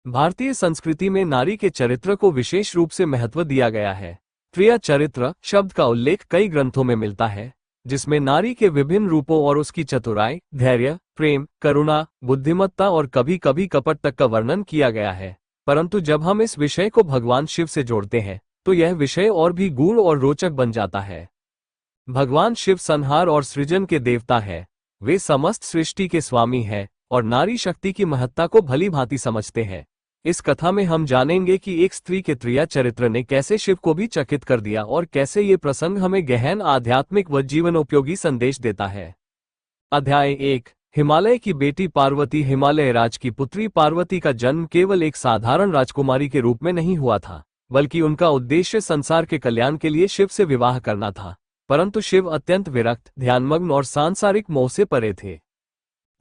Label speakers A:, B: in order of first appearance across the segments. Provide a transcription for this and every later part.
A: भारतीय संस्कृति में नारी के चरित्र को विशेष रूप से महत्व दिया गया है। स्त्रिया चरित्र शब्द का उल्लेख कई ग्रंथों में मिलता है, जिसमें नारी के विभिन्न रूपों और उसकी चतुराई, धैर्य, प्रेम, करुणा, बुद्धिमत्ता और कभी कभी कपट तक का वर्णन किया गया है। परंतु जब हम इस विषय को भगवान शिव से जोड़ते हैं तो यह विषय और भी गूढ़ और रोचक बन जाता है। भगवान शिव संहार और सृजन के देवता है। वे समस्त सृष्टि के स्वामी हैं और नारी शक्ति की महत्ता को भली भांति समझते हैं। इस कथा में हम जानेंगे कि एक स्त्री के स्त्रिया चरित्र ने कैसे शिव को भी चकित कर दिया और कैसे ये प्रसंग हमें गहन आध्यात्मिक व जीवनोपयोगी संदेश देता है। अध्याय 1। हिमालय की बेटी पार्वती। हिमालय राज की पुत्री पार्वती का जन्म केवल एक साधारण राजकुमारी के रूप में नहीं हुआ था, बल्कि उनका उद्देश्य संसार के कल्याण के लिए शिव से विवाह करना था। परंतु शिव अत्यंत विरक्त, ध्यानमग्न और सांसारिक मोह से परे थे।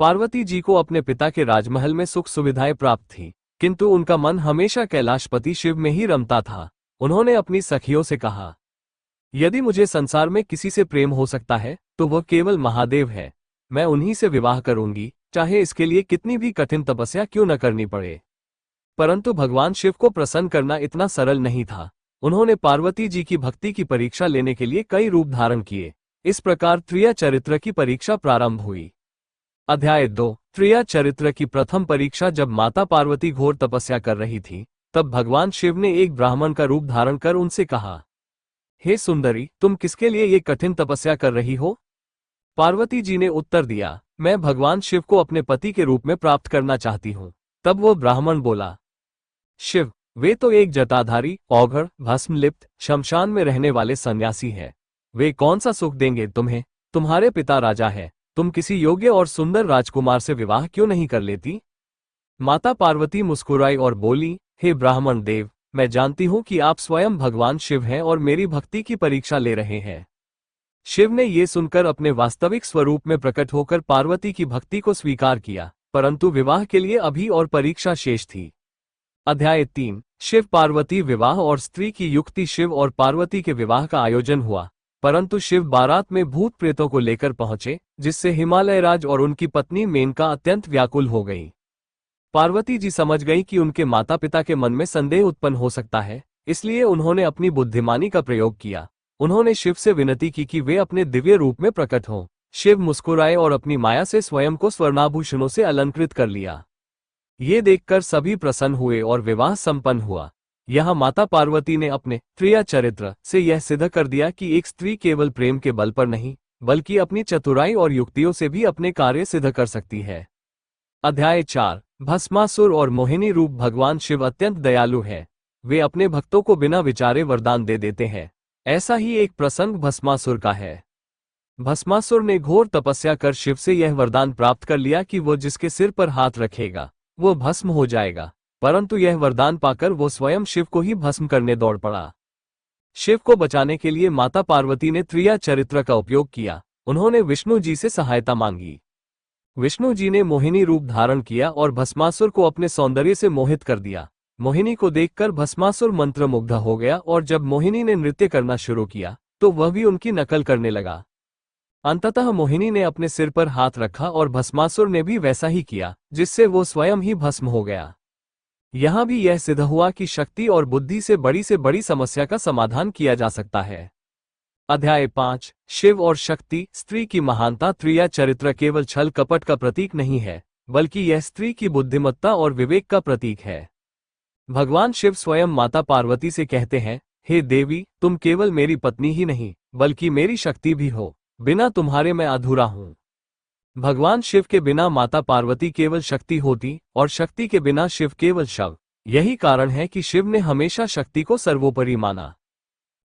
A: पार्वती जी को अपने पिता के राजमहल में सुख सुविधाएं प्राप्त थी, किंतु उनका मन हमेशा कैलाशपति शिव में ही रमता था। उन्होंने अपनी सखियों से कहा, यदि मुझे संसार में किसी से प्रेम हो सकता है तो वह केवल महादेव है। मैं उन्हीं से विवाह करूंगी, चाहे इसके लिए कितनी भी कठिन तपस्या क्यों न करनी पड़े। परंतु भगवान शिव को प्रसन्न करना इतना सरल नहीं था। उन्होंने पार्वती जी की भक्ति की परीक्षा लेने के लिए कई रूप धारण किए। इस प्रकार स्त्रिया चरित्र की परीक्षा प्रारंभ हुई। अध्याय 2। स्त्रिया चरित्र की प्रथम परीक्षा। जब माता पार्वती घोर तपस्या कर रही थी, तब भगवान शिव ने एक ब्राह्मण का रूप धारण कर उनसे कहा, हे सुंदरी, तुम किसके लिए ये कठिन तपस्या कर रही हो? पार्वती जी ने उत्तर दिया, मैं भगवान शिव को अपने पति के रूप में प्राप्त करना चाहती हूँ। तब वो ब्राह्मण बोला, शिव, वे तो एक जटाधारी, औघड़, भस्मलिप्त, शमशान में रहने वाले सन्यासी हैं। वे कौन सा सुख देंगे तुम्हें? तुम्हारे पिता राजा है। तुम किसी योग्य और सुंदर राजकुमार से विवाह क्यों नहीं कर लेती? माता पार्वती मुस्कुराई और बोली, हे ब्राह्मण देव, मैं जानती हूं कि आप स्वयं भगवान शिव हैं और मेरी भक्ति की परीक्षा ले रहे हैं। शिव ने ये सुनकर अपने वास्तविक स्वरूप में प्रकट होकर पार्वती की भक्ति को स्वीकार किया, परंतु विवाह के लिए अभी और परीक्षा शेष थी। अध्याय 3। शिव पार्वती विवाह और स्त्री की युक्ति। शिव और पार्वती के विवाह का आयोजन हुआ, परंतु शिव बारात में भूत प्रेतों को लेकर पहुंचे, जिससे हिमालय राज और उनकी पत्नी मेनका अत्यंत व्याकुल हो गई। पार्वती जी समझ गई कि उनके माता पिता के मन में संदेह उत्पन्न हो सकता है, इसलिए उन्होंने अपनी बुद्धिमानी का प्रयोग किया। उन्होंने शिव से विनती की कि वे अपने दिव्य रूप में प्रकट हों। शिव मुस्कुराए और अपनी माया से स्वयं को स्वर्णाभूषणों से अलंकृत कर लिया। ये देखकर सभी प्रसन्न हुए और विवाह संपन्न हुआ। यहाँ माता पार्वती ने अपने स्त्रिया चरित्र से यह सिद्ध कर दिया कि एक स्त्री केवल प्रेम के बल पर नहीं, बल्कि अपनी चतुराई और युक्तियों से भी अपने कार्य सिद्ध कर सकती है। अध्याय 4। भस्मासुर और मोहिनी रूप। भगवान शिव अत्यंत दयालु है। वे अपने भक्तों को बिना विचारे वरदान दे देते हैं। ऐसा ही एक प्रसंग भस्मासुर का है। भस्मासुर ने घोर तपस्या कर शिव से यह वरदान प्राप्त कर लिया कि वो जिसके सिर पर हाथ रखेगा वो भस्म हो जाएगा, परंतु यह वरदान पाकर वो स्वयं शिव को ही भस्म करने दौड़ पड़ा। शिव को बचाने के लिए माता पार्वती ने स्त्रिया चरित्र का उपयोग किया। उन्होंने विष्णु जी से सहायता मांगी। विष्णु जी ने मोहिनी रूप धारण किया और भस्मासुर को अपने सौंदर्य से मोहित कर दिया। मोहिनी को देखकर भस्मासुर मंत्रमुग्ध हो गया और जब मोहिनी ने नृत्य करना शुरू किया तो वह भी उनकी नकल करने लगा। अंततः मोहिनी ने अपने सिर पर हाथ रखा और भस्मासुर ने भी वैसा ही किया, जिससे वो स्वयं ही भस्म हो गया। यहाँ भी यह सिद्ध हुआ कि शक्ति और बुद्धि से बड़ी समस्या का समाधान किया जा सकता है। अध्याय 5। शिव और शक्ति। स्त्री की महानता। स्त्रिया चरित्र केवल छल कपट का प्रतीक नहीं है, बल्कि यह स्त्री की बुद्धिमत्ता और विवेक का प्रतीक है। भगवान शिव स्वयं माता पार्वती से कहते हैं, हे देवी, तुम केवल मेरी पत्नी ही नहीं, बल्कि मेरी शक्ति भी हो। बिना तुम्हारे मैं अधूरा हूँ। भगवान शिव के बिना माता पार्वती केवल शक्ति होती और शक्ति के बिना शिव केवल शव। यही कारण है कि शिव ने हमेशा शक्ति को सर्वोपरि माना।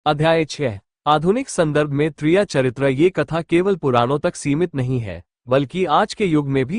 A: अध्याय 6। आधुनिक संदर्भ में स्त्रिया चरित्र। ये कथा केवल पुराणों तक सीमित नहीं है, बल्कि आज के युग में भी